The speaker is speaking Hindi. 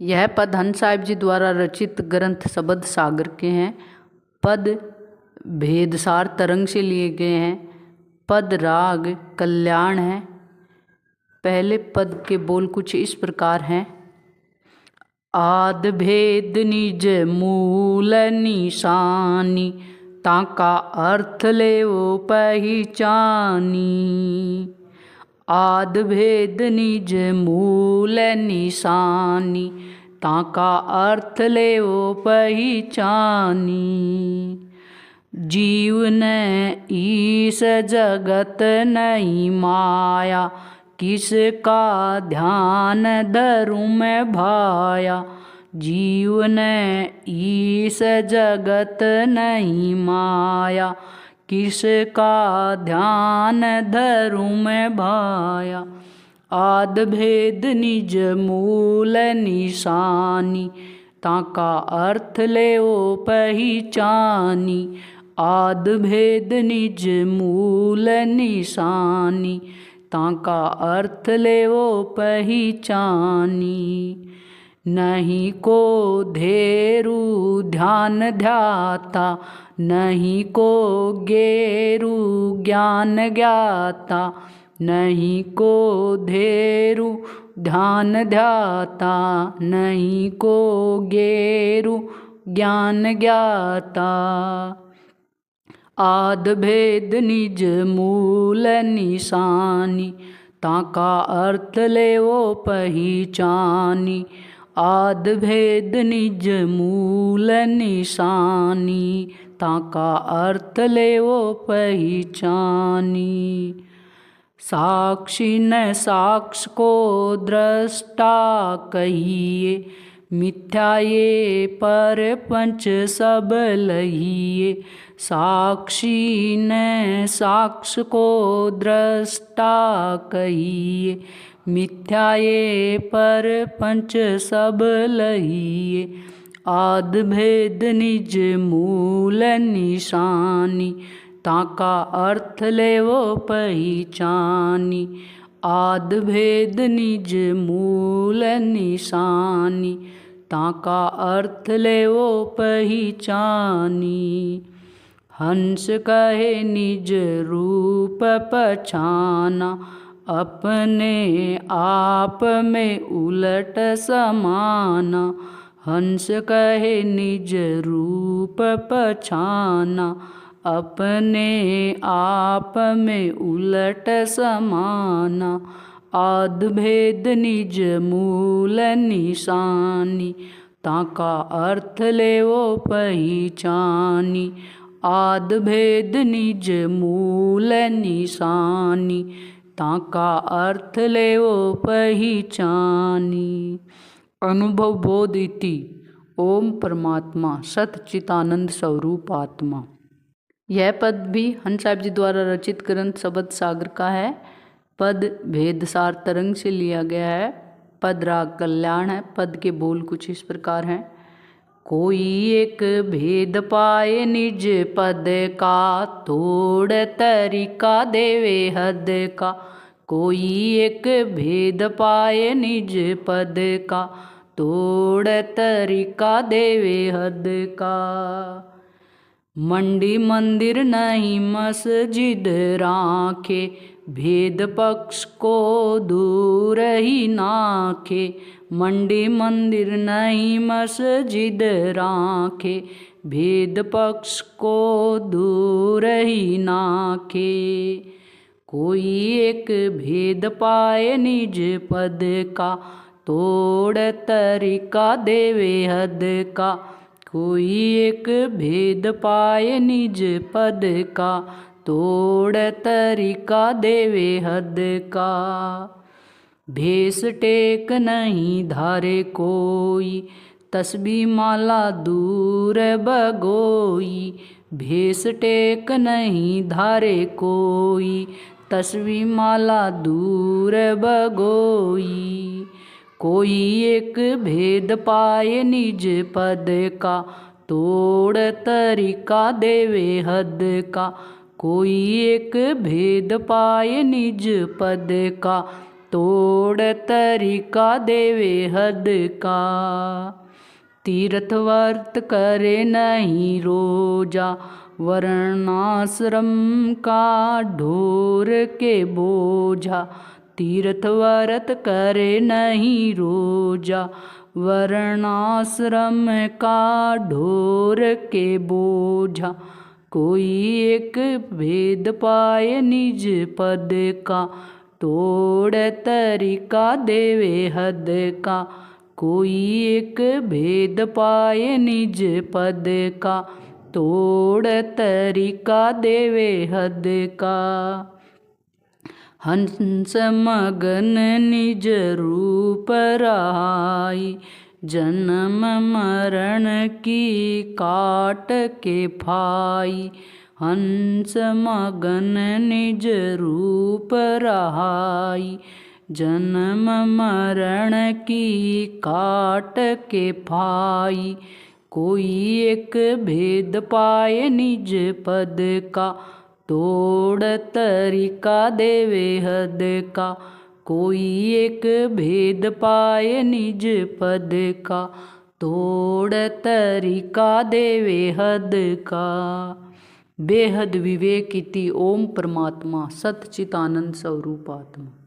यह पद हंस साहिब जी द्वारा रचित ग्रंथ शब्द सागर के हैं। पद भेदसार तरंग से लिए गए हैं। पद राग कल्याण है। पहले पद के बोल कुछ इस प्रकार हैं। आद भेद निज मूल निशानी, ताका अर्थ लेवो पहचानी। आद भेद निज मूल निशानी, ताका अर्थ लेवो पहचानी। जीव ने ईस जगत नहीं माया, किसका ध्यान धरूं मैं भाया। जीव ने ईस जगत नहीं माया, किसका ध्यान धरूं मैं भाया। आद भेद निज मूल निशानी, ताका अर्थ लेवो पहचानी। आद भेद निज मूल निशानी, ताका अर्थ लेवो पहचानी। नहीं को धेरु ध्यान ध्याता, नहीं को गेरु ज्ञान ज्ञाता। नहीं को धेरु ध्यान ध्याता, नहीं को गेरु ज्ञान ज्ञाता। आद भेद निज मूल निशानी, ताका अर्थ लेवो पहचानी। आद भेद निज मूल निशानी, ताका अर्थ लेवो पहचानी। साक्षी न साक्ष को दृष्टा कहिए, मिथ्या ये पर पंच सब लहिए। साक्षी ने साक्ष को दृष्टा कहिए, मिथ्या ये पर पंच सब लहिए। आद भेद निज मूल निशानी, ताका अर्थ लेवो पहचानी। आद भेद निज मूल निशानी, ताका अर्थ लेवो पहचानी। हंस कहे निज रूप पछाना, अपने आप में उलट समाना। हंस कहे निज रूप पछाना, अपने आप में उलट समाना। आद भेद निज मूल निशानी, ताका अर्थ लेवो पहचानी। आद भेद निज मूल निशानी, ताका अर्थ लेवो पहचानी। अनुभव बोध इति। ओम परमात्मा सच्चिदानंद स्वरूप आत्मा। यह पद भी हंस साहिब जी द्वारा रचित ग्रंथ शब्द सागर का है। पद भेदसार तरंग से लिया गया है। पद राग कल्याण है। पद के बोल कुछ इस प्रकार हैं। कोई एक भेद पाए निज पद का, तोड़ तरीका देवे हद का। कोई एक भेद पाए निज पद का, तोड़ तरीका देवे हद का। मंडी मंदिर नहीं मस्जिद राखे, भेद पक्ष को दूर ही नाखे। मंडी मंदिर नहीं मस्जिद राखे, भेद पक्ष को दूर ही नाखे। कोई एक भेद पाए निज पद का, तोड़ तरीका देवे हद का। कोई एक भेद पाए निज पद का, तोड़ तरीका देवे हद का। भेष टेक नहीं धारे कोई, तस्बी माला दूर बगोई। भेष टेक नहीं धारे कोई, तस्बी माला दूर बगोई। कोई एक भेद पाए निज पद का, तोड़ तरीका देवे हद का। कोई एक भेद पाए निज पद का, तोड़ तरीका देवे हद का। तीर्थ वर्त करे नहीं रोजा, वर्णाश्रम का ढोर के बोझा। तीर्थ व्रत करे नहीं रोजा, वर्णाश्रम का ढोर के बोझा। कोई एक भेद पाए निज पद का, तोड़ तरीका देवे हद का। कोई एक भेद पाए निज पद का, तोड़ तरीका देवे हद का। हंस मगन निज रूप रहाई, जन्म मरण की काट के फाई। हंस मगन निज रूप रहाई, जन्म मरण की काट के फाई। कोई एक भेद पाए निज पद का, तोड़ तरीका देवे हद का। कोई एक भेद पाए निज पद का, तोड़ तरीका देवे हद का। बेहद विवेक इति ओम परमात्मा सत चितानंद स्वरूप आत्मा।